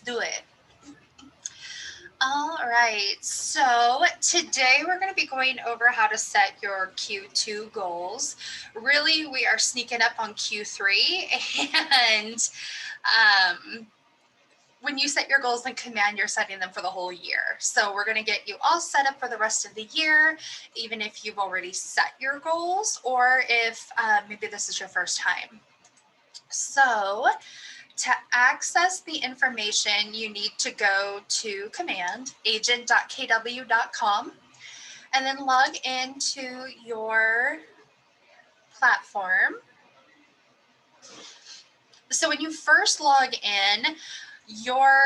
do it. All right, so today we're going to be going over how to set your Q2 goals. Really, we are sneaking up on Q3, and when you set your goals in Command, you're setting them for the whole year. So we're going to get you all set up for the rest of the year, even if you've already set your goals or if maybe this is your first time. So to access the information, you need to go to command agent.kw.com and then log into your platform. So when you first log in, your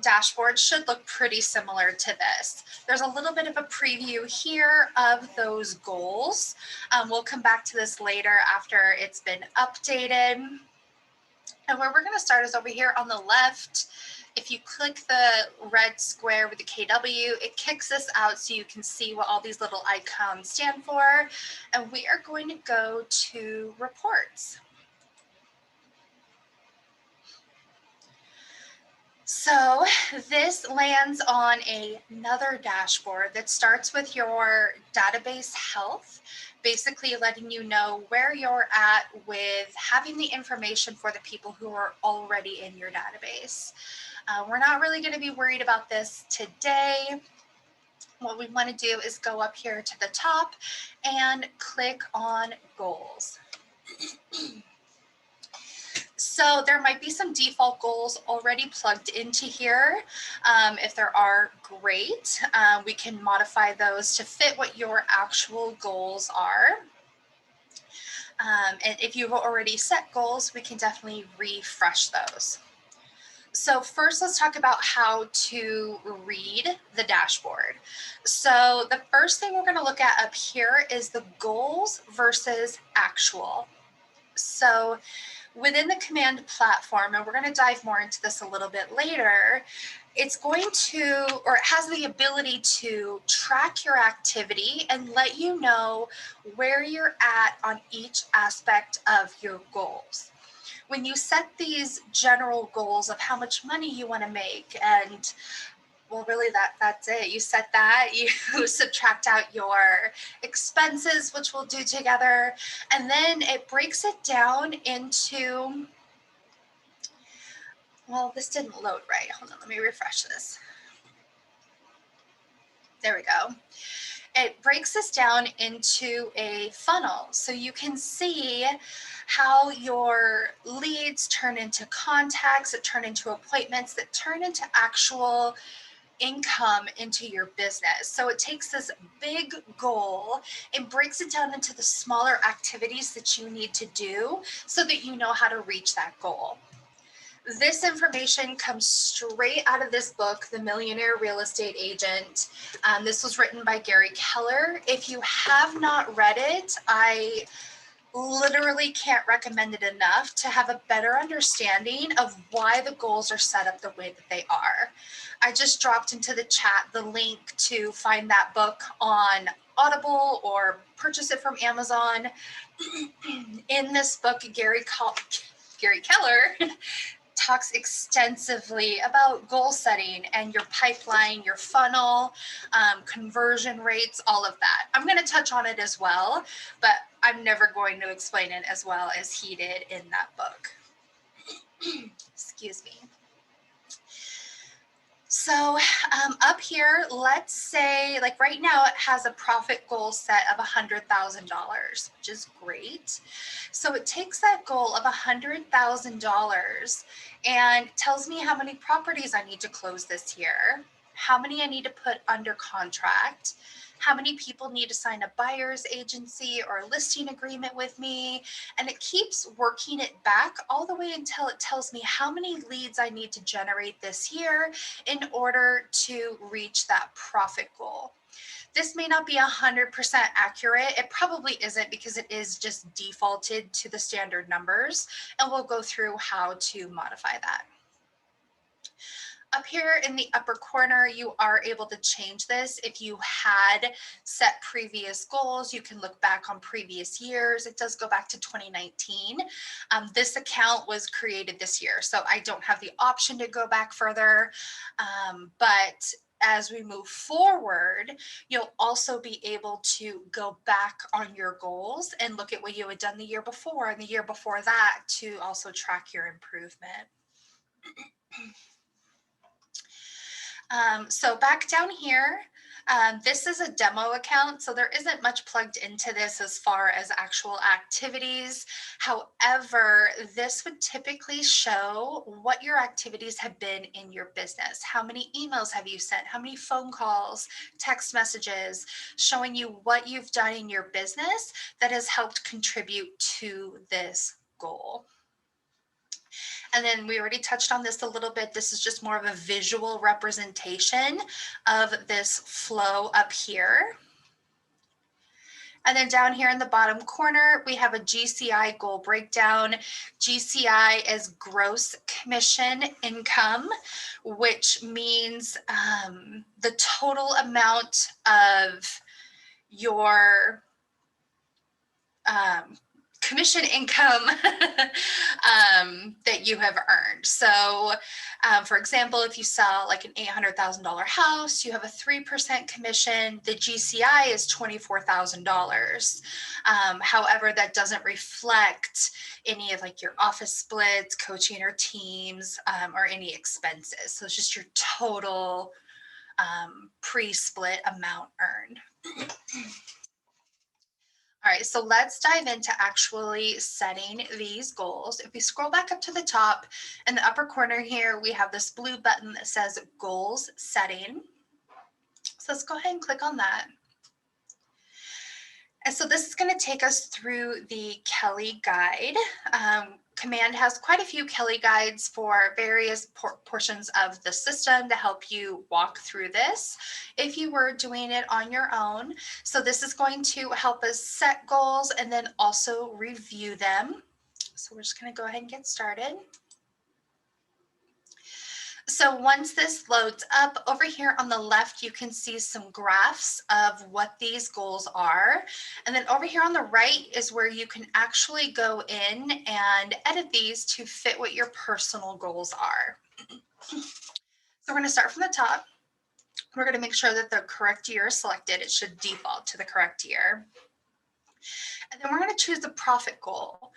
dashboard should look pretty similar to this. There's a little bit of a preview here of those goals. We'll come back to this later after it's been updated. And where we're going to start is over here on the left. If you click the red square with the KW, it kicks us out so you can see what all these little icons stand for. And we are going to go to reports. So this lands on another dashboard that starts with your database health, basically letting you know where you're at with having the information for the people who are already in your database. We're not really going to be worried about this today. What we want to do is go up here to the top and click on goals. So there might be some default goals already plugged into here. If there are, great. We can modify those to fit what your actual goals are. And if you've already set goals, we can definitely refresh those. So first, let's talk about how to read the dashboard. So the first thing we're going to look at up here is the goals versus actual. So within the command platform, and we're going to dive more into this a little bit later, it's going to, or it has the ability to track your activity and let you know where you're at on each aspect of your goals. When you set these general goals of how much money you want to make, and well, really that's it. You set that, you subtract out your expenses, which we'll do together, and then it breaks it down into, well, this didn't load right. Hold on, let me refresh this. There we go. It breaks this down into a funnel. So you can see how your leads turn into contacts, that turn into appointments, that turn into actual income into your business. So it takes this big goal and breaks it down into the smaller activities that you need to do so that you know how to reach that goal. This information comes straight out of this book, The Millionaire Real Estate Agent. This was written by Gary Keller. If you have not read it, I literally can't recommend it enough to have a better understanding of why the goals are set up the way that they are. I just dropped into the chat the link to find that book on Audible or purchase it from Amazon. In this book, Gary Keller talks extensively about goal setting and your pipeline, your funnel, conversion rates, all of that. I'm going to touch on it as well, but I'm never going to explain it as well as he did in that book. Excuse me. So up here, let's say, like right now, it has a profit goal set of $100,000, which is great. So it takes that goal of $100,000 and tells me how many properties I need to close this year, how many I need to put under contract, how many people need to sign a buyer's agency or a listing agreement with me. And it keeps working it back all the way until it tells me how many leads I need to generate this year in order to reach that profit goal. This may not be 100% accurate. It probably isn't because it is just defaulted to the standard numbers, and we'll go through how to modify that. Up here in the upper corner, you are able to change this. If you had set previous goals, you can look back on previous years. It does go back to 2019. This account was created this year, so I don't have the option to go back further. But as we move forward, you'll also be able to go back on your goals and look at what you had done the year before and the year before that to also track your improvement. So back down here, this is a demo account, so there isn't much plugged into this as far as actual activities. However, this would typically show what your activities have been in your business. How many emails have you sent? How many phone calls, text messages, showing you what you've done in your business that has helped contribute to this goal. And then we already touched on this a little bit. This is just more of a visual representation of this flow up here. And then down here in the bottom corner, we have a GCI goal breakdown. GCI is gross commission income, which means the total amount of your commission income that you have earned. So for example, if you sell like an $800,000 house, you have a 3% commission, the GCI is $24,000. However, that doesn't reflect any of like your office splits, coaching or teams, or any expenses. So it's just your total pre-split amount earned. All right, so let's dive into actually setting these goals. If we scroll back up to the top, in the upper corner here, we have this blue button that says Goals Setting. So let's go ahead and click on that. And so this is going to take us through the Kelly Guide. Command has quite a few Kelly Guides for various portions of the system to help you walk through this if you were doing it on your own. So this is going to help us set goals and then also review them. So we're just going to go ahead and get started. So once this loads up, over here on the left, you can see some graphs of what these goals are. And then over here on the right is where you can actually go in and edit these to fit what your personal goals are. So we're going to start from the top. We're going to make sure that the correct year is selected. It should default to the correct year. And then we're going to choose the profit goal.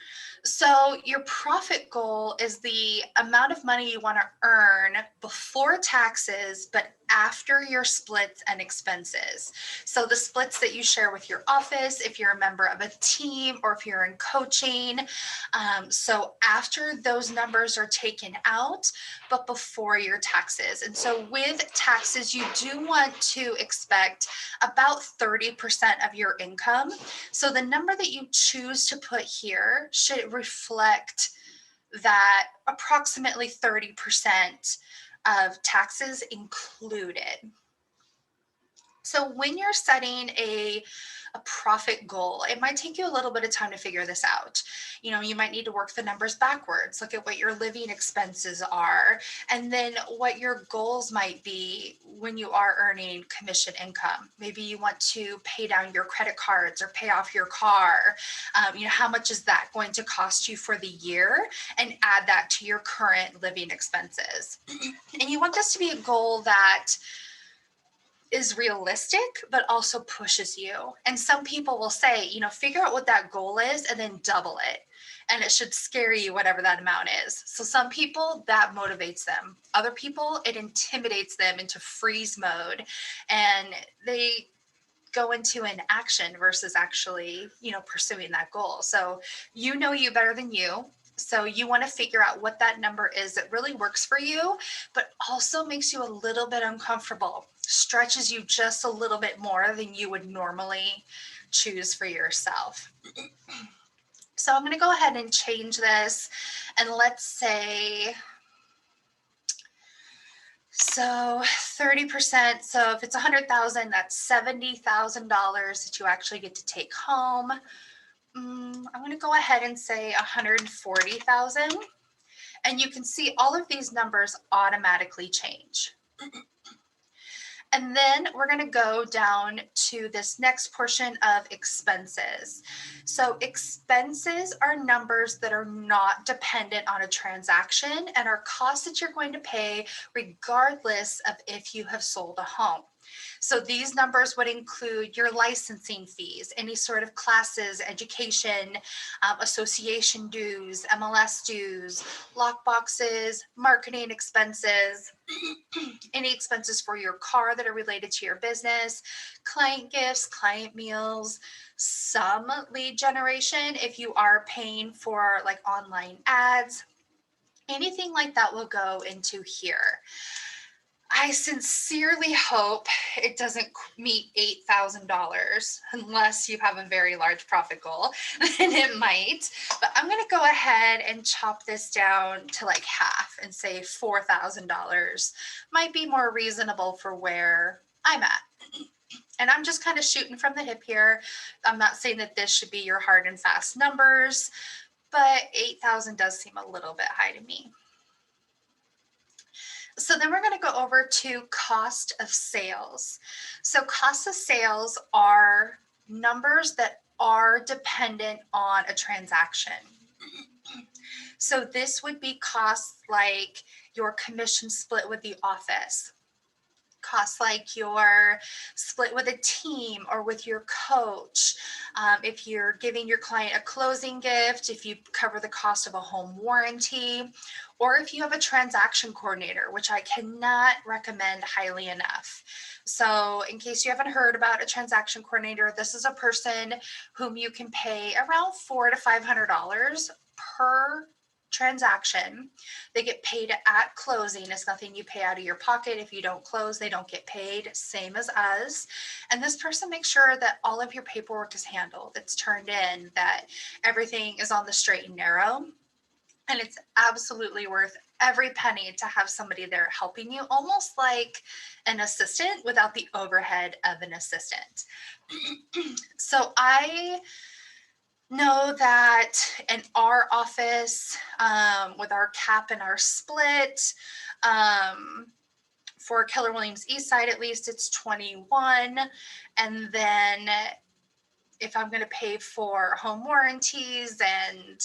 So your profit goal is the amount of money you want to earn before taxes, but after your splits and expenses. So the splits that you share with your office, if you're a member of a team or if you're in coaching. So after those numbers are taken out, but before your taxes. And so with taxes, you do want to expect about 30% of your income. So the number that you choose to put here should reflect that approximately 30% of taxes included. So when you're setting a profit goal, it might take you a little bit of time to figure this out. You know, you might need to work the numbers backwards, look at what your living expenses are, and then what your goals might be when you are earning commission income. Maybe you want to pay down your credit cards or pay off your car. You know, how much is that going to cost you for the year, and add that to your current living expenses. And you want this to be a goal that is realistic, but also pushes you. And some people will say, you know, figure out what that goal is and then double it. And it should scare you, whatever that amount is. So some people, that motivates them. Other people, it intimidates them into freeze mode, and they go into an action versus actually, you know, pursuing that goal. So you know you better than you. So you want to figure out what that number is that really works for you, but also makes you a little bit uncomfortable, stretches you just a little bit more than you would normally choose for yourself. So I'm going to go ahead and change this, and let's say, so 30%. So if it's 100,000, that's $70,000 that you actually get to take home. I'm going to go ahead and say 140,000. And you can see all of these numbers automatically change. And then we're going to go down to this next portion of expenses. So expenses are numbers that are not dependent on a transaction and are costs that you're going to pay regardless of if you have sold a home. So these numbers would include your licensing fees, any sort of classes, education, association dues, MLS dues, lock boxes, marketing expenses, any expenses for your car that are related to your business, client gifts, client meals, some lead generation if you are paying for like online ads, anything like that will go into here. I sincerely hope it doesn't meet $8,000 unless you have a very large profit goal, then it might. But I'm going to go ahead and chop this down to like half and say $4,000 might be more reasonable for where I'm at. And I'm just kind of shooting from the hip here. I'm not saying that this should be your hard and fast numbers, but 8,000 does seem a little bit high to me. So then we're going to go over to cost of sales. So cost of sales are numbers that are dependent on a transaction. So this would be costs like your commission split with the office, costs like your split with a team or with your coach. If you're giving your client a closing gift, if you cover the cost of a home warranty, or if you have a transaction coordinator, which I cannot recommend highly enough. So in case you haven't heard about a transaction coordinator, this is a person whom you can pay around $400 to $500 per transaction. They get paid at closing. It's nothing you pay out of your pocket. If you don't close, they don't get paid, same as us. And this person makes sure that all of your paperwork is handled, it's turned in, that everything is on the straight and narrow. And it's absolutely worth every penny to have somebody there helping you, almost like an assistant without the overhead of an assistant. So I know that in our office, with our cap and our split, for Keller Williams East Side, at least it's 21. And then if I'm going to pay for home warranties and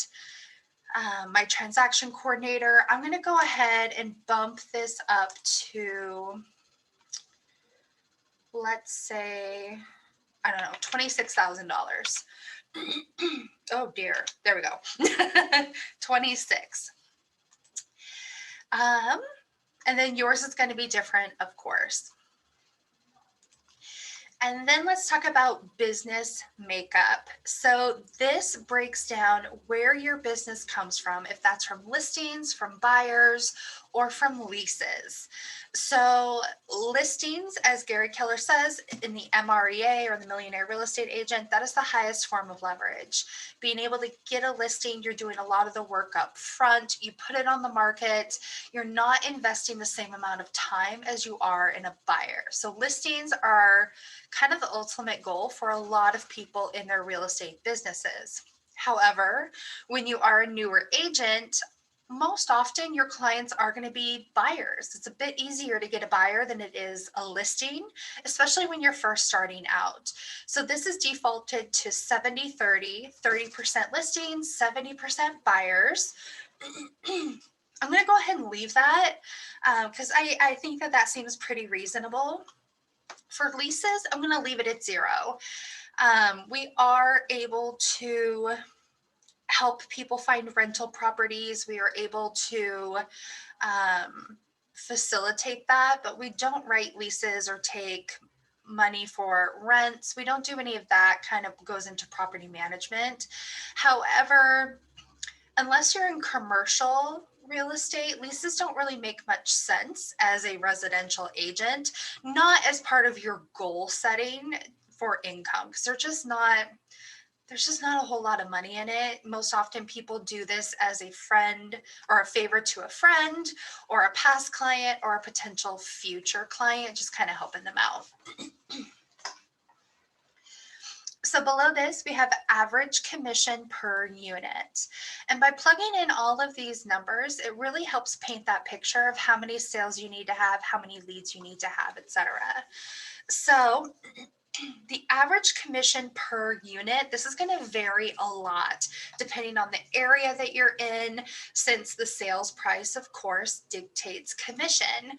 my transaction coordinator, I'm going to go ahead and bump this up to, let's say, I don't know, $26,000. Oh dear, there we go. 26. And then yours is going to be different, of course. And then let's talk about business makeup. So this breaks down where your business comes from, if that's from listings, from buyers, or from leases. So listings, as Gary Keller says, in the MREA or the Millionaire Real Estate Agent, that is the highest form of leverage. Being able to get a listing, you're doing a lot of the work up front, you put it on the market, you're not investing the same amount of time as you are in a buyer. So listings are kind of the ultimate goal for a lot of people in their real estate businesses. However, when you are a newer agent, most often your clients are going to be buyers. It's a bit easier to get a buyer than it is a listing, especially when you're first starting out. So this is defaulted to 70-30, 30% listings, 70% buyers. I'm going to go ahead and leave that because I think that seems pretty reasonable. For leases, I'm going to leave it at 0. We are able to help people find rental properties. We are able to facilitate that, but we don't write leases or take money for rents. We don't do any of that, kind of goes into property management. However, unless you're in commercial real estate, leases don't really make much sense as a residential agent, not as part of your goal setting for income, because there's just not a whole lot of money in it. Most often people do this as a friend or a favor to a friend or a past client or a potential future client, just kind of helping them out. So below this, we have average commission per unit. And by plugging in all of these numbers, it really helps paint that picture of how many sales you need to have, how many leads you need to have, etc. So the average commission per unit, this is going to vary a lot depending on the area that you're in, since the sales price, of course, dictates commission.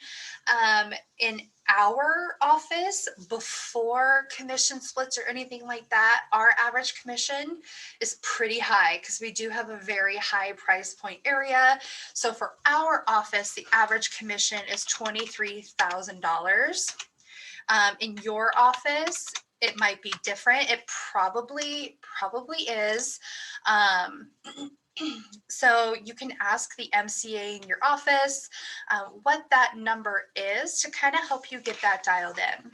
In our office, before commission splits or anything like that, our average commission is pretty high because we do have a very high price point area. So for our office, the average commission is $23,000. In your office, it might be different. It probably is. Um, so you can ask the MCA in your office what that number is to kind of help you get that dialed in.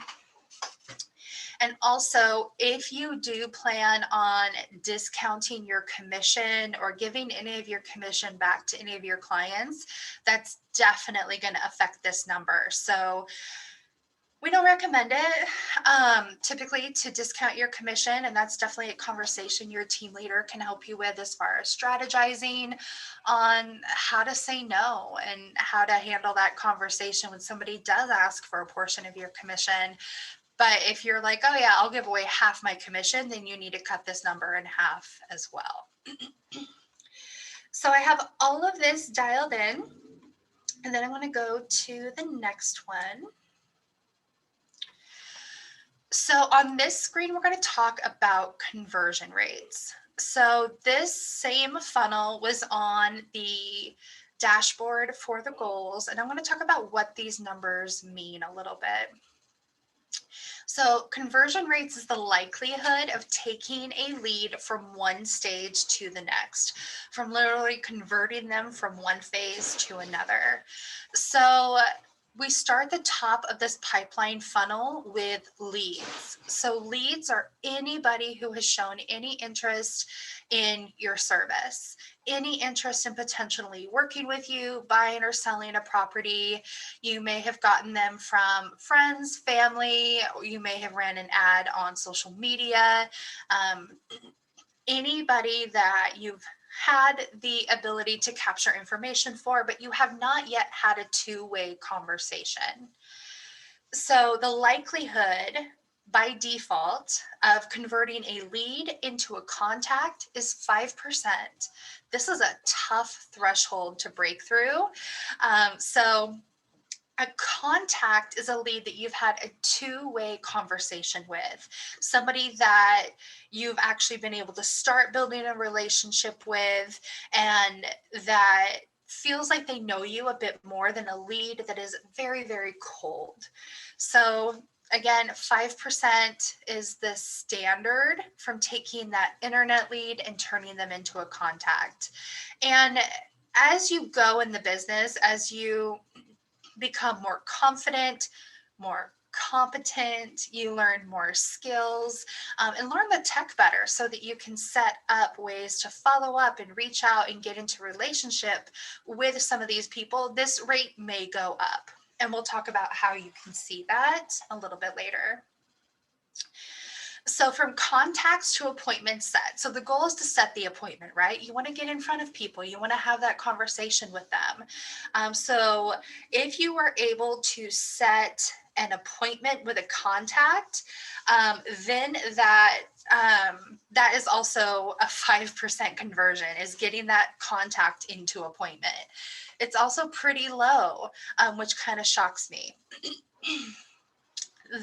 And also, if you do plan on discounting your commission or giving any of your commission back to any of your clients, that's definitely going to affect this number. So we don't recommend it typically to discount your commission, and that's definitely a conversation your team leader can help you with as far as strategizing on how to say no and how to handle that conversation when somebody does ask for a portion of your commission. But if you're like, oh yeah, I'll give away half my commission, then you need to cut this number in half as well. So I have all of this dialed in, and then I'm going to go to the next one. So on this screen, we're going to talk about conversion rates. So this same funnel was on the dashboard for the goals, and I'm going to talk about what these numbers mean a little bit. So conversion rates is the likelihood of taking a lead from one stage to the next, from literally converting them from one phase to another. So we start the top of this pipeline funnel with leads. So leads are anybody who has shown any interest in your service, any interest in potentially working with you, buying or selling a property. You may have gotten them from friends, family, or you may have ran an ad on social media. Anybody that you've had the ability to capture information for, but you have not yet had a two-way conversation. So the likelihood by default of converting a lead into a contact is 5%. This is a tough threshold to break through. So a contact is a lead that you've had a two-way conversation with, somebody that you've actually been able to start building a relationship with, and that feels like they know you a bit more than a lead that is very, very cold. So again, 5% is the standard from taking that internet lead and turning them into a contact. And as you go in the business, as you become more confident, more competent, you learn more skills, and learn the tech better so that you can set up ways to follow up and reach out and get into relationship with some of these people. This rate may go up, and we'll talk about how you can see that a little bit later. So from contacts to appointment set. So the goal is to set the appointment, right? You want to get in front of people. You want to have that conversation with them. So if you were able to set an appointment with a contact, then that is also a 5% conversion, is getting that contact into appointment. It's also pretty low, which kind of shocks me.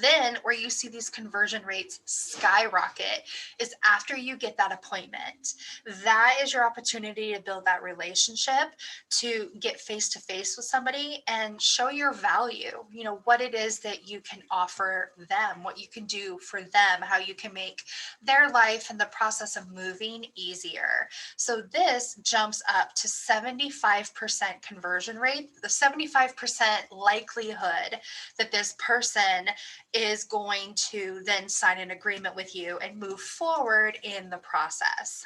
Then where you see these conversion rates skyrocket is after you get that appointment. That is your opportunity to build that relationship, to get face to face with somebody and show your value, what it is that you can offer them, what you can do for them, how you can make their life and the process of moving easier. So this jumps up to 75% conversion rate, the 75% likelihood that this person is going to then sign an agreement with you and move forward in the process.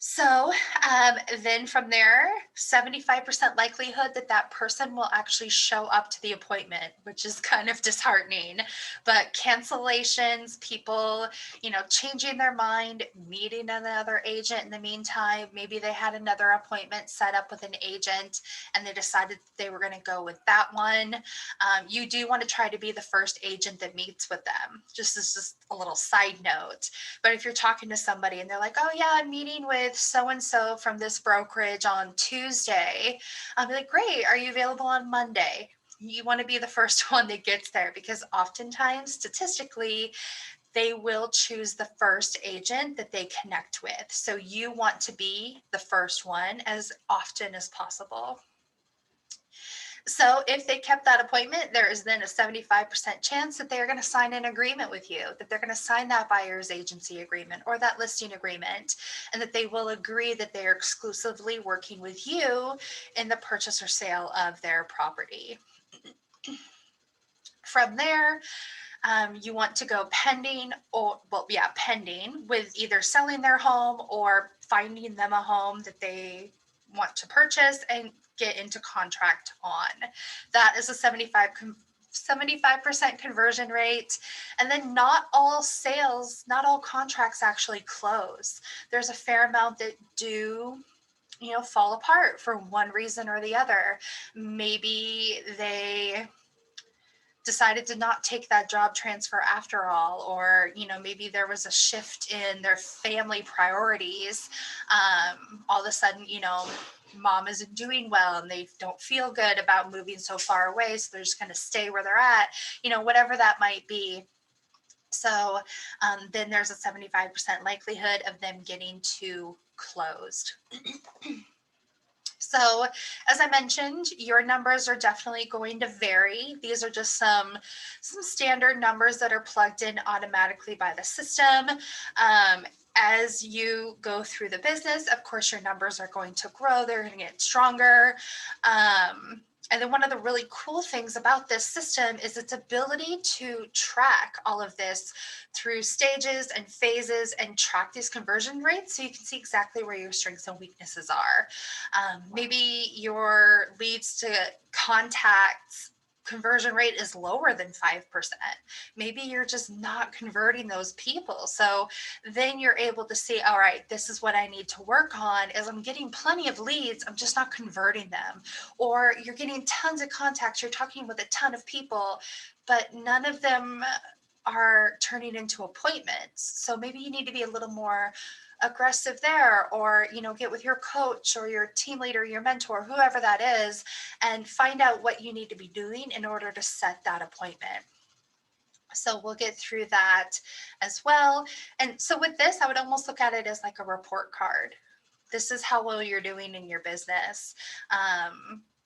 So then from there, 75% likelihood that that person will actually show up to the appointment, which is kind of disheartening. But cancellations, people, changing their mind, meeting another agent in the meantime, maybe they had another appointment set up with an agent and they decided they were going to go with that one. You do want to try to be the first agent that meets with them. Just as just a little side note. But if you're talking to somebody and they're like, oh yeah, I'm meeting with so-and-so from this brokerage on Tuesday, I'll be like, great, are you available on Monday? You want to be the first one that gets there, because oftentimes, statistically, they will choose the first agent that they connect with. So you want to be the first one as often as possible. So if they kept that appointment, there is then a 75% chance that they're going to sign an agreement with you, that they're going to sign that buyer's agency agreement or that listing agreement, and that they will agree that they are exclusively working with you in the purchase or sale of their property. From there, you want to go pending with either selling their home or finding them a home that they want to purchase and get into contract on. That is a 75% conversion rate. And then not all contracts actually close. There's a fair amount that do fall apart for one reason or the other. Maybe they decided to not take that job transfer after all, or maybe there was a shift in their family priorities. All of a sudden, mom isn't doing well and they don't feel good about moving so far away, so they're just going to stay where they're at, whatever that might be. So then there's a 75% likelihood of them getting to closed. So as I mentioned, your numbers are definitely going to vary. These are just some standard numbers that are plugged in automatically by the system. As you go through the business, of course, your numbers are going to grow. They're going to get stronger. And then one of the really cool things about this system is its ability to track all of this through stages and phases and track these conversion rates, so you can see exactly where your strengths and weaknesses are. Maybe your leads to contacts conversion rate is lower than 5%. Maybe you're just not converting those people. So then you're able to see, all right, this is what I need to work on, is I'm getting plenty of leads, I'm just not converting them. Or you're getting tons of contacts, you're talking with a ton of people, but none of them are turning into appointments. So maybe you need to be a little more aggressive there, or get with your coach or your team leader, your mentor, whoever that is, and find out what you need to be doing in order to set that appointment. So we'll get through that as well. And so with this, I would almost look at it as like a report card. This is how well you're doing in your business.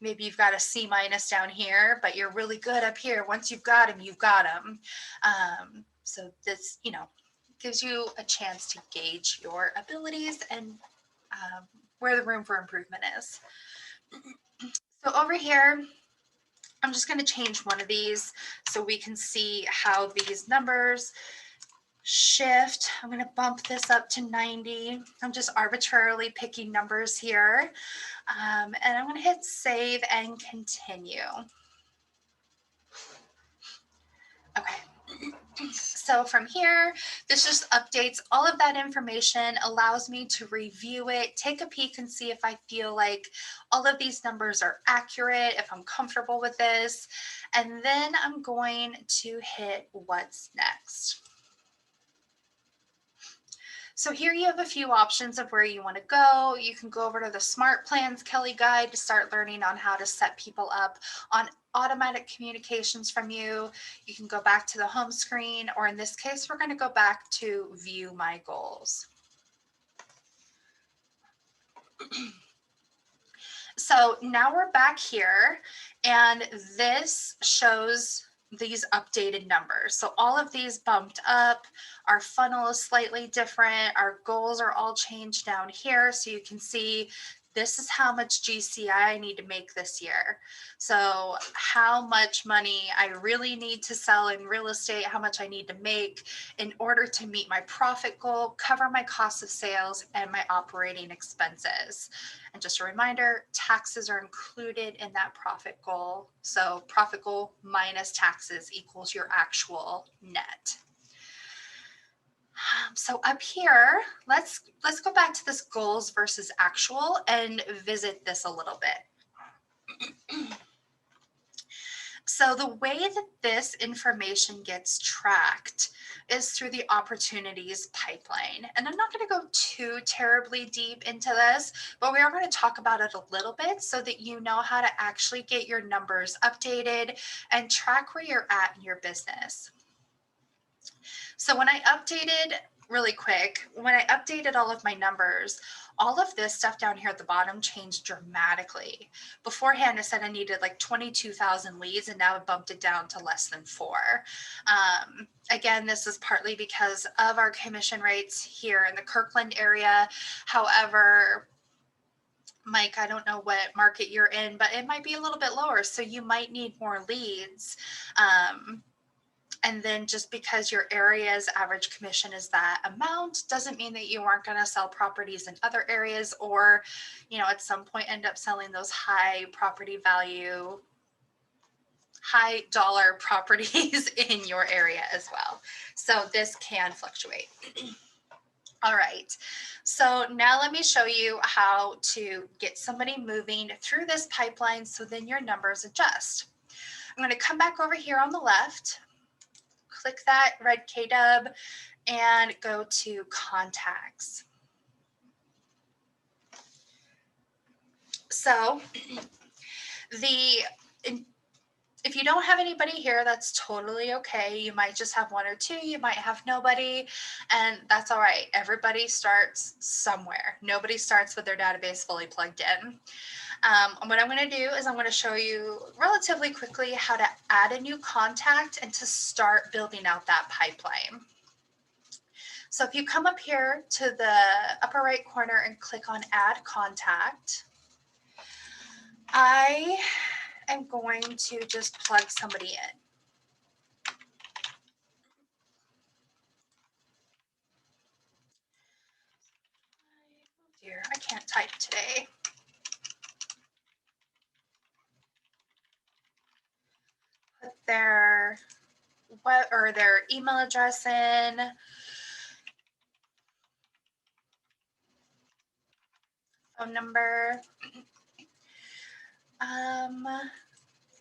Maybe you've got a C- down here, but you're really good up here. Once you've got them, you've got them. So this, gives you a chance to gauge your abilities and where the room for improvement is. So over here, I'm just going to change one of these so we can see how these numbers shift. I'm going to bump this up to 90. I'm just arbitrarily picking numbers here. And I'm going to hit save and continue. Okay. So from here, this just updates all of that information, allows me to review it, take a peek and see if I feel like all of these numbers are accurate, if I'm comfortable with this. And then I'm going to hit what's next. So here you have a few options of where you want to go. You can go over to the Smart Plans Kelly guide to start learning on how to set people up on automatic communications from you. You can go back to the home screen, or in this case, we're going to go back to view my goals. So now we're back here, and this shows these updated numbers. So all of these bumped up, our funnel is slightly different, our goals are all changed down here, so you can see this is how much GCI I need to make this year. So how much money I really need to sell in real estate, how much I need to make in order to meet my profit goal, cover my cost of sales, and my operating expenses. And just a reminder, taxes are included in that profit goal. So profit goal minus taxes equals your actual net. So up here, let's go back to this goals versus actual and visit this a little bit. So the way that this information gets tracked is through the opportunities pipeline. And I'm not going to go too terribly deep into this, but we are going to talk about it a little bit so that you know how to actually get your numbers updated and track where you're at in your business. So when I updated, really quick, when I updated all of my numbers, all of this stuff down here at the bottom changed dramatically. Beforehand, I said I needed like 22,000 leads, and now I bumped it down to less than 4. Again, this is partly because of our commission rates here in the Kirkland area. However, Mike, I don't know what market you're in, but it might be a little bit lower. So you might need more leads. And then just because your area's average commission is that amount doesn't mean that you aren't going to sell properties in other areas, or, at some point end up selling those high property value, high dollar properties in your area as well. So this can fluctuate. All right, so now let me show you how to get somebody moving through this pipeline so then your numbers adjust. I'm going to come back over here on the left, click that red KW, and go to contacts. So if you don't have anybody here, that's totally okay. You might just have 1 or 2, you might have nobody, and that's all right. Everybody starts somewhere. Nobody starts with their database fully plugged in. What I'm going to do is I'm going to show you relatively quickly how to add a new contact and to start building out that pipeline. So if you come up here to the upper right corner and click on Add Contact, I am going to just plug somebody in. Oh dear, I can't type today. Put their email address in. Phone number.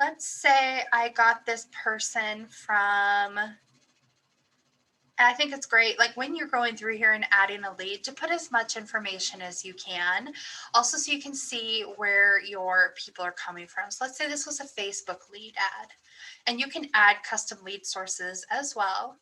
Let's say I got this person from, and I think it's great, like when you're going through here and adding a lead, to put as much information as you can, also so you can see where your people are coming from. So let's say this was a Facebook lead ad, and you can add custom lead sources as well.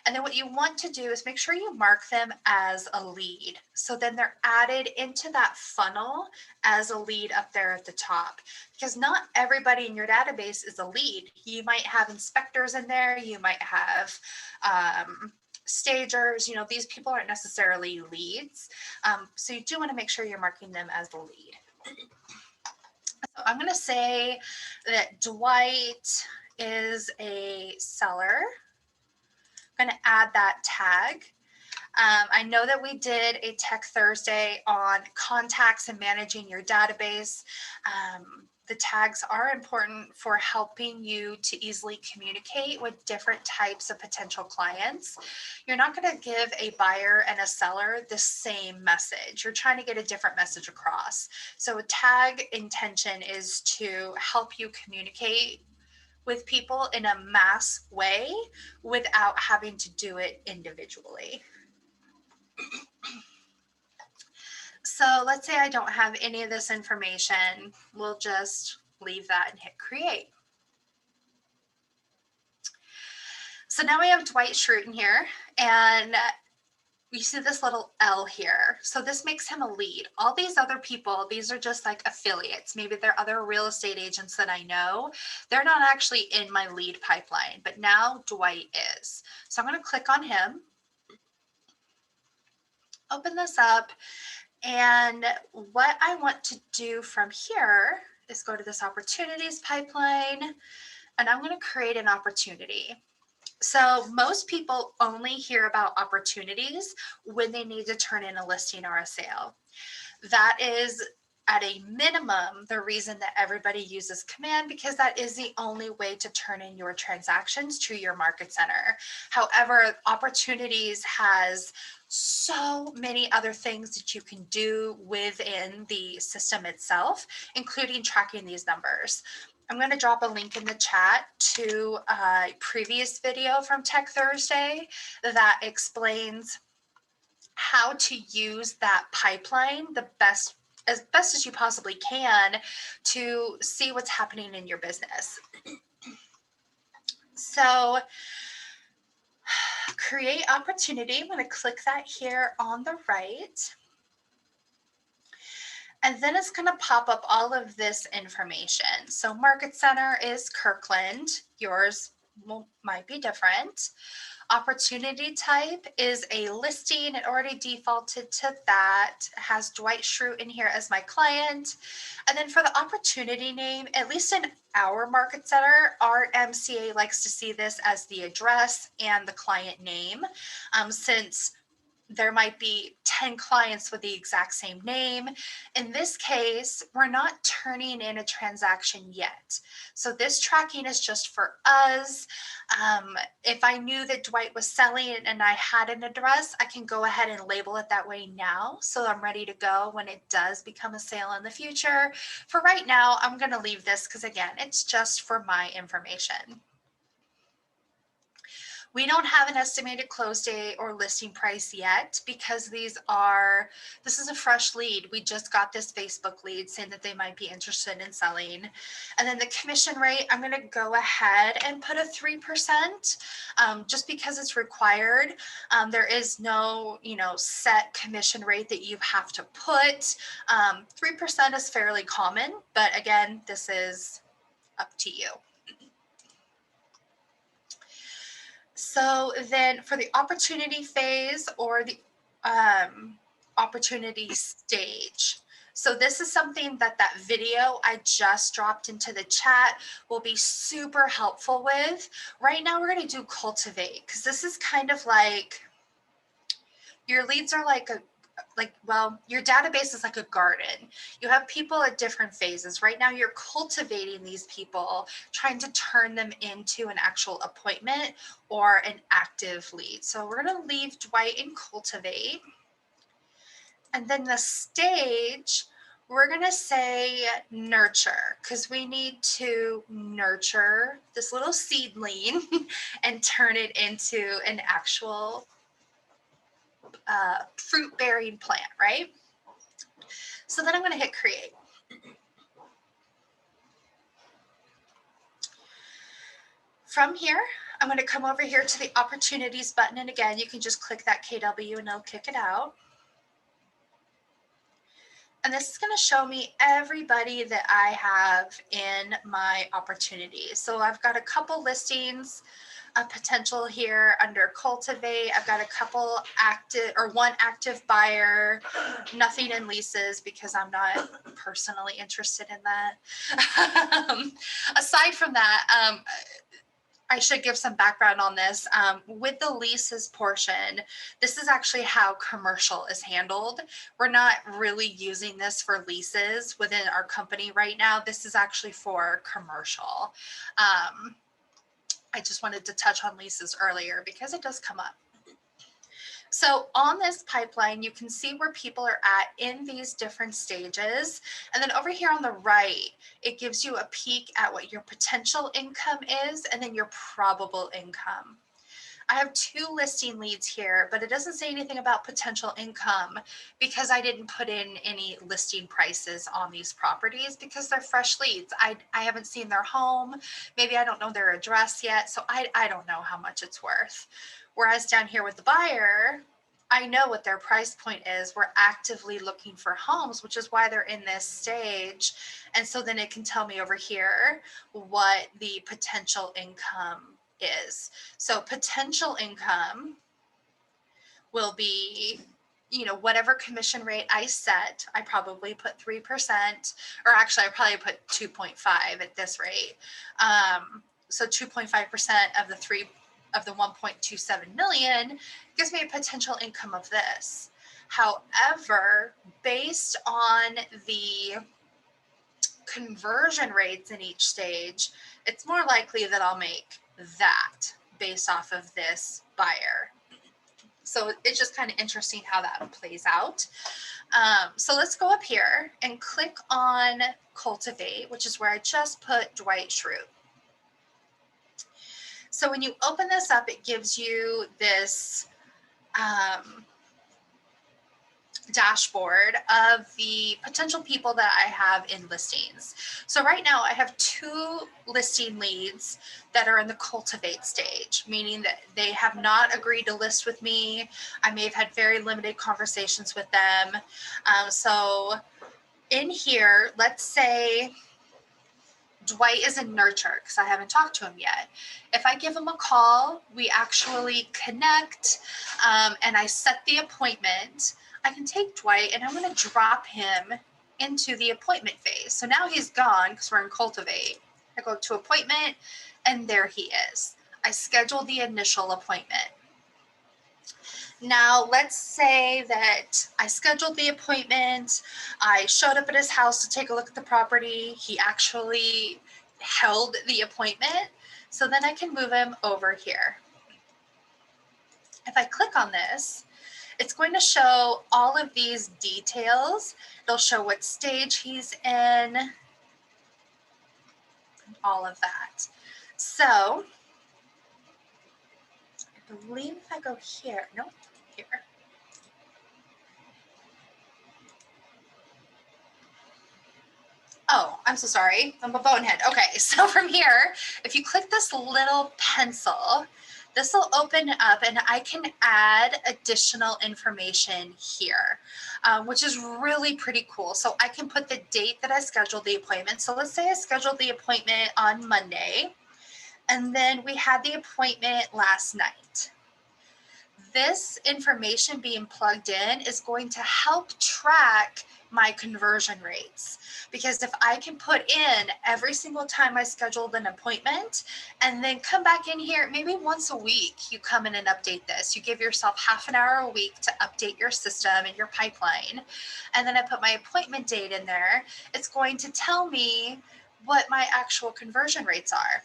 And then what you want to do is make sure you mark them as a lead. So then they're added into that funnel as a lead up there at the top, because not everybody in your database is a lead. You might have inspectors in there. You might have stagers. These people aren't necessarily leads. So you do want to make sure you're marking them as a lead. So I'm going to say that Dwight is a seller. Going to add that tag. I know that we did a Tech Thursday on contacts and managing your database. The tags are important for helping you to easily communicate with different types of potential clients. You're not going to give a buyer and a seller the same message. You're trying to get a different message across. So a tag intention is to help you communicate with people in a mass way without having to do it individually. So let's say I don't have any of this information. We'll just leave that and hit create. So now we have Dwight Schruten here, and you see this little L here. So this makes him a lead. All these other people, these are just like affiliates. Maybe they're other real estate agents that I know. They're not actually in my lead pipeline, but now Dwight is. So I'm going to click on him, open this up, And what I want to do from here is go to this opportunities pipeline, and I'm going to create an opportunity. So most people only hear about opportunities when they need to turn in a listing or a sale. That is at a minimum the reason that everybody uses command, because that is the only way to turn in your transactions to your market center. However, opportunities has so many other things that you can do within the system itself, including tracking these numbers. I'm going to drop a link in the chat to a previous video from Tech Thursday that explains how to use that pipeline the best as you possibly can to see what's happening in your business. So create opportunity. I'm going to click that here on the right. And then it's going to pop up all of this information. So market center is Kirkland. Yours might be different. Opportunity type is a listing. It already defaulted to that. It has Dwight Schrute in here as my client. And then for the opportunity name, at least in our market center, our MCA likes to see this as the address and the client name, since there might be 10 clients with the exact same name. In this case, we're not turning in a transaction yet. So this tracking is just for us. If I knew that Dwight was selling and I had an address, I can go ahead and label it that way now, so I'm ready to go when it does become a sale in the future. For right now, I'm going to leave this because, again, it's just for my information. We don't have an estimated close date or listing price yet because this is a fresh lead. We just got this Facebook lead saying that they might be interested in selling. And then the commission rate, I'm going to go ahead and put a 3%, just because it's required. There is no, set commission rate that you have to put. 3% is fairly common, but again, this is up to you. So then for the opportunity phase or the opportunity stage. So this is something that video I just dropped into the chat will be super helpful with. Right now we're going to do cultivate, because this is kind of like your leads are your database is like a garden. You have people at different phases. Right now you're cultivating these people, trying to turn them into an actual appointment or an active lead. So we're going to leave Dwight in cultivate. And then the stage, we're going to say nurture, because we need to nurture this little seedling and turn it into an actual fruit-bearing plant, right? So then I'm going to hit create. From here, I'm going to come over here to the opportunities button. And again, you can just click that KW and it'll kick it out. And this is going to show me everybody that I have in my opportunities. So I've got a couple listings, a potential here under cultivate. I've got a couple active, or one active buyer, nothing in leases because I'm not personally interested in that. Aside from that, I should give some background on this. With the leases portion, this is actually how commercial is handled. We're not really using this for leases within our company right now. This is actually for commercial. I just wanted to touch on leases earlier because it does come up. So on this pipeline, you can see where people are at in these different stages. And then over here on the right, it gives you a peek at what your potential income is and then your probable income. I have 2 listing leads here, but it doesn't say anything about potential income because I didn't put in any listing prices on these properties because they're fresh leads. I haven't seen their home. Maybe I don't know their address yet, so I don't know how much it's worth. Whereas down here with the buyer, I know what their price point is. We're actively looking for homes, which is why they're in this stage. And so then it can tell me over here what the potential income is. So potential income will be whatever commission rate I set, I probably put 3%, or actually I probably put 2.5 at this rate. So 2.5% of the 1.27 million gives me a potential income of this. However, based on the conversion rates in each stage, it's more likely that I'll make that based off of this buyer. So it's just kind of interesting how that plays out. So let's go up here and click on Cultivate, which is where I just put Dwight Schrute. So when you open this up, it gives you this dashboard of the potential people that I have in listings. So right now I have 2 listing leads that are in the cultivate stage, meaning that they have not agreed to list with me. I may have had very limited conversations with them. So in here, let's say Dwight is in nurture because I haven't talked to him yet. If I give him a call, we actually connect, and I set the appointment, I can take Dwight and I'm going to drop him into the appointment phase. So now he's gone because we're in cultivate. I go to appointment and there he is. I schedule the initial appointment. Now, let's say that I scheduled the appointment. I showed up at his house to take a look at the property. He actually held the appointment. So then I can move him over here. If I click on this, it's going to show all of these details. It'll show what stage he's in, all of that. So I believe if I go here, nope, here. Oh, I'm so sorry. I'm a bonehead. Okay, so from here, if you click this little pencil, this will open up and I can add additional information here, which is really pretty cool. So I can put the date that I scheduled the appointment. So let's say I scheduled the appointment on Monday, and then we had the appointment last night. This information being plugged in is going to help track my conversion rates, because if I can put in every single time I scheduled an appointment and then come back in here, maybe once a week you come in and update this. You give yourself half an hour a week to update your system and your pipeline, and then I put my appointment date in there. It's going to tell me what my actual conversion rates are.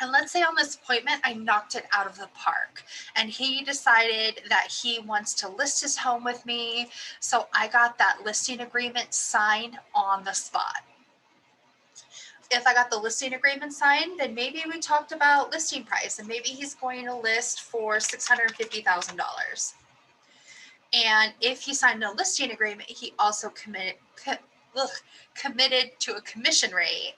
And let's say on this appointment, I knocked it out of the park and he decided that he wants to list his home with me. So I got that listing agreement signed on the spot. If I got the listing agreement signed, then maybe we talked about listing price and maybe he's going to list for $650,000. And if he signed a listing agreement, he also committed to a commission rate.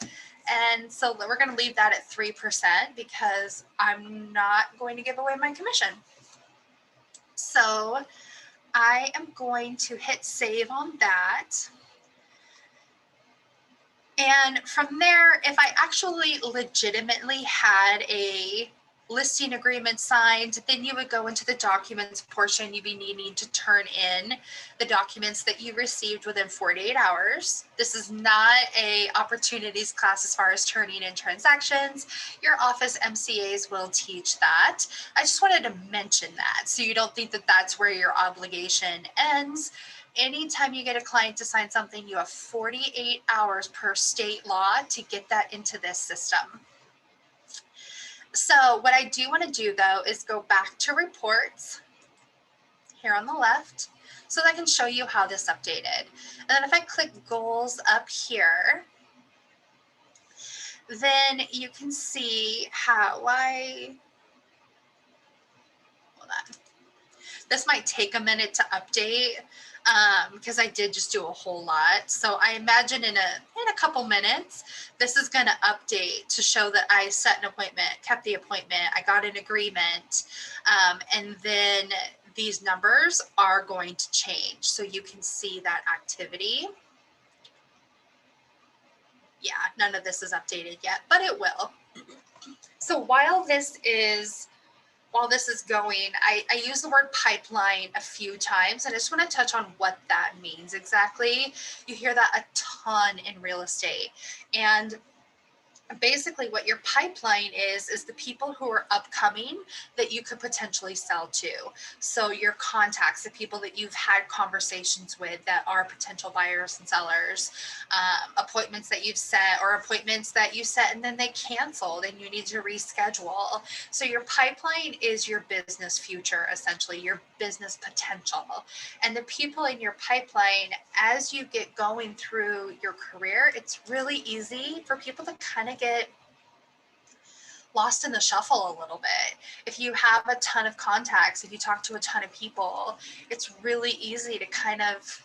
And so we're going to leave that at 3% because I'm not going to give away my commission. So I am going to hit save on that. And from there, if I actually legitimately had a listing agreement signed, then you would go into the documents portion. You'd be needing to turn in the documents that you received within 48 hours. This is not a opportunities class as far as turning in transactions. Your office MCAs will teach that. I just wanted to mention that so you don't think that that's where your obligation ends. Anytime you get a client to sign something, you have 48 hours per state law to get that into this system. So what I do want to do though is go back to reports here on the left so that I can show you how this updated. And then if I click goals up here, then you can see how hold on. This might take a minute to update because I did just do a whole lot. So I imagine in a couple minutes, this is going to update to show that I set an appointment, kept the appointment, I got an agreement, and then these numbers are going to change. So you can see that activity. Yeah, none of this is updated yet, but it will. So while while this is going, I use the word pipeline a few times, and I just want to touch on what that means exactly. You hear that a ton in real estate. And basically what your pipeline is the people who are upcoming that you could potentially sell to. So your contacts, the people that you've had conversations with that are potential buyers and sellers, appointments that you've set, or appointments that you set and then they canceled and you need to reschedule. So your pipeline is your business future, essentially your business potential. And the people in your pipeline, as you get going through your career, it's really easy for people to kind of get lost in the shuffle a little bit. If you have a ton of contacts, if you talk to a ton of people, it's really easy to kind of,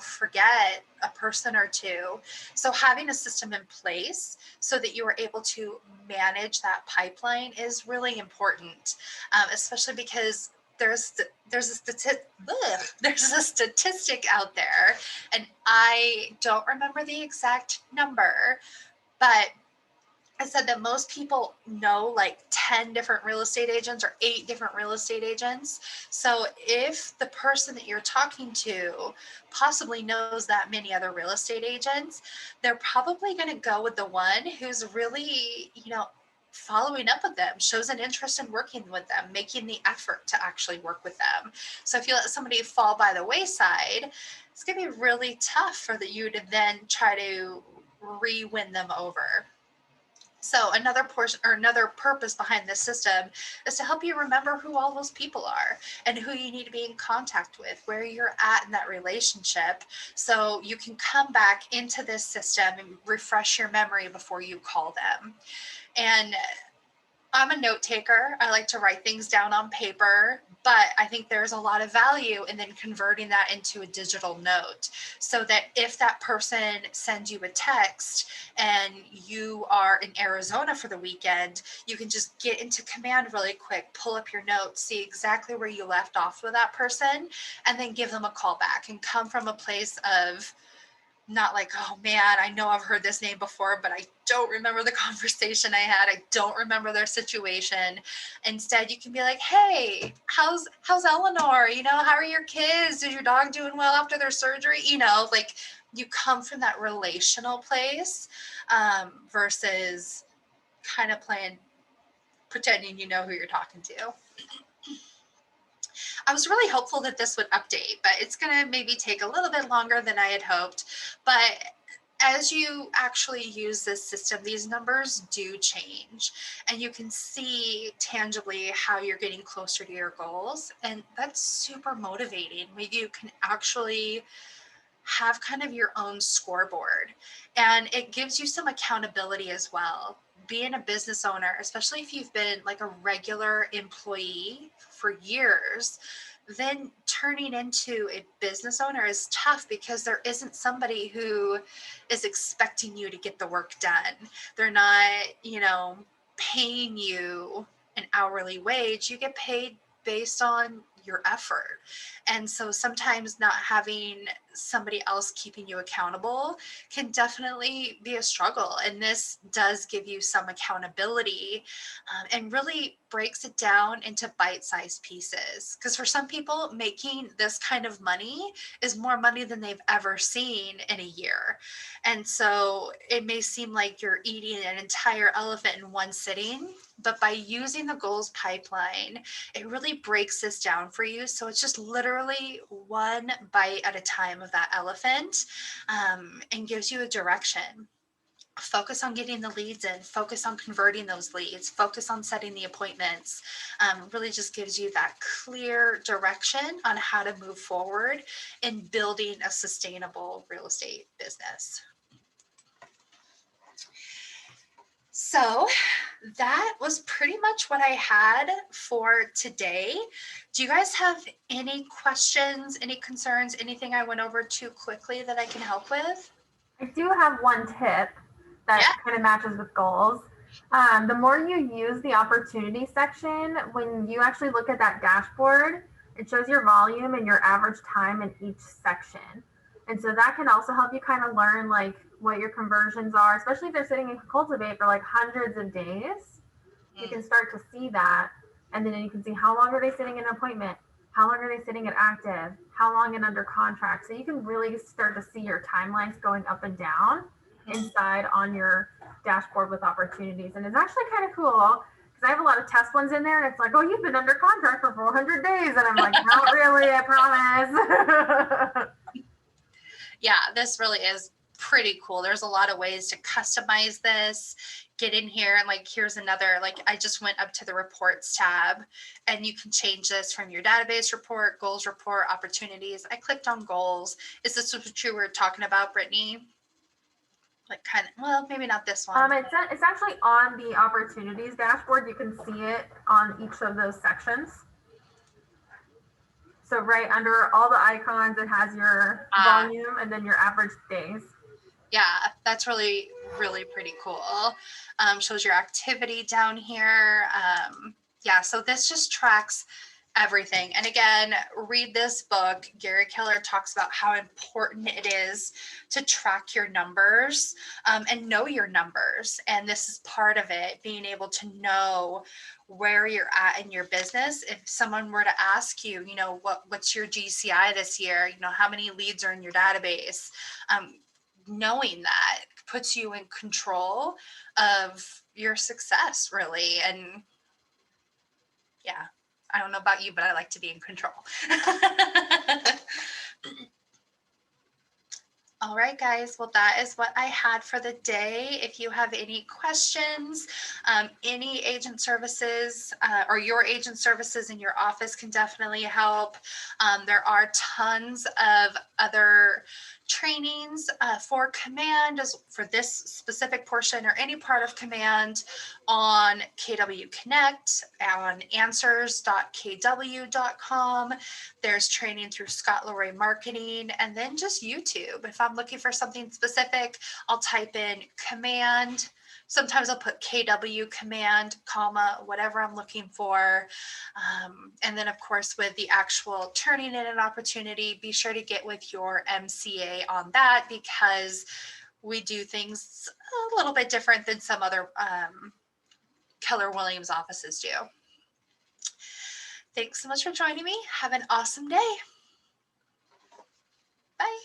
forget a person or two. So having a system in place so that you are able to manage that pipeline is really important, especially because there's a statistic out there, and I don't remember the exact number, but I said that most people know like 10 different real estate agents or 8 different real estate agents. So if the person that you're talking to possibly knows that many other real estate agents, they're probably going to go with the one who's really, following up with them, shows an interest in working with them, making the effort to actually work with them. So if you let somebody fall by the wayside, it's going to be really tough for you to then try to re-win them over. So another portion or another purpose behind this system is to help you remember who all those people are and who you need to be in contact with, where you're at in that relationship, so you can come back into this system and refresh your memory before you call them. And I'm a note taker. I like to write things down on paper, but I think there's a lot of value in then converting that into a digital note, so that if that person sends you a text and you are in Arizona for the weekend, you can just get into command really quick, pull up your notes, see exactly where you left off with that person, and then give them a call back and come from a place of not like, oh man, I know I've heard this name before, but I don't remember the conversation I had. I don't remember their situation. Instead, you can be like, hey, how's Eleanor? How are your kids? Is your dog doing well after their surgery? Like you come from that relational place, versus kind of pretending you know who you're talking to. I was really hopeful that this would update, but it's going to maybe take a little bit longer than I had hoped. But as you actually use this system, these numbers do change, and you can see tangibly how you're getting closer to your goals. And that's super motivating when you can actually have kind of your own scoreboard, and it gives you some accountability as well. Being a business owner, especially if you've been like a regular employee for years, then turning into a business owner is tough because there isn't somebody who is expecting you to get the work done. They're not, paying you an hourly wage. You get paid based on your effort. And so sometimes not having somebody else keeping you accountable can definitely be a struggle. And this does give you some accountability, and really breaks it down into bite-sized pieces. Because for some people, making this kind of money is more money than they've ever seen in a year. And so it may seem like you're eating an entire elephant in one sitting, but by using the goals pipeline, it really breaks this down for you. So it's just literally one bite at a time of that elephant, and gives you a direction. Focus on getting the leads in, focus on converting those leads, focus on setting the appointments. Really just gives you that clear direction on how to move forward in building a sustainable real estate business. So that was pretty much what I had for today. Do you guys have any questions, any concerns, anything I went over too quickly that I can help with? I do have one tip that kind of matches with goals. The more you use the opportunity section, when you actually look at that dashboard, it shows your volume and your average time in each section. And so that can also help you kind of learn like what your conversions are, especially if they're sitting in Cultivate for like hundreds of days. You can start to see that. And then you can see how long are they sitting in an appointment, how long are they sitting at active, how long and under contract. So you can really start to see your timelines going up and down inside on your dashboard with opportunities. And it's actually kind of cool because I have a lot of test ones in there and it's like, oh, you've been under contract for 400 days. And I'm like, not really, I promise. Yeah, this really is pretty cool. There's a lot of ways to customize this. Get in here and like, here's another, like I just went up to the reports tab and you can change this from your database report, goals report, opportunities. I clicked on goals. Is this what you were talking about, Brittany? Like kind of, well, maybe not this one. It's actually on the opportunities dashboard. You can see it on each of those sections. So right under all the icons, it has your volume and then your average days. Yeah, that's really, really pretty cool. Shows your activity down here. Yeah, so this just tracks everything. And again, read this book. Gary Keller talks about how important it is to track your numbers and know your numbers. And this is part of it, being able to know where you're at in your business. If someone were to ask you, you know, what's your GCI this year? You know, how many leads are in your database? Knowing that puts you in control of your success, really. And yeah, I don't know about you, but I like to be in control. All right, guys. Well, that is what I had for the day. If you have any questions, any agent services or your agent services in your office can definitely help. There are tons of other trainings for Command, as for this specific portion or any part of Command on KW Connect, on answers.kw.com. There's training through Scott Leroy Marketing, and then just YouTube. If I'm looking for something specific, I'll type in Command. Sometimes I'll put KW Command, comma, whatever I'm looking for. And then, of course, with the actual turning in an opportunity, be sure to get with your MCA on that, because we do things a little bit different than some other Keller Williams offices do. Thanks so much for joining me. Have an awesome day. Bye.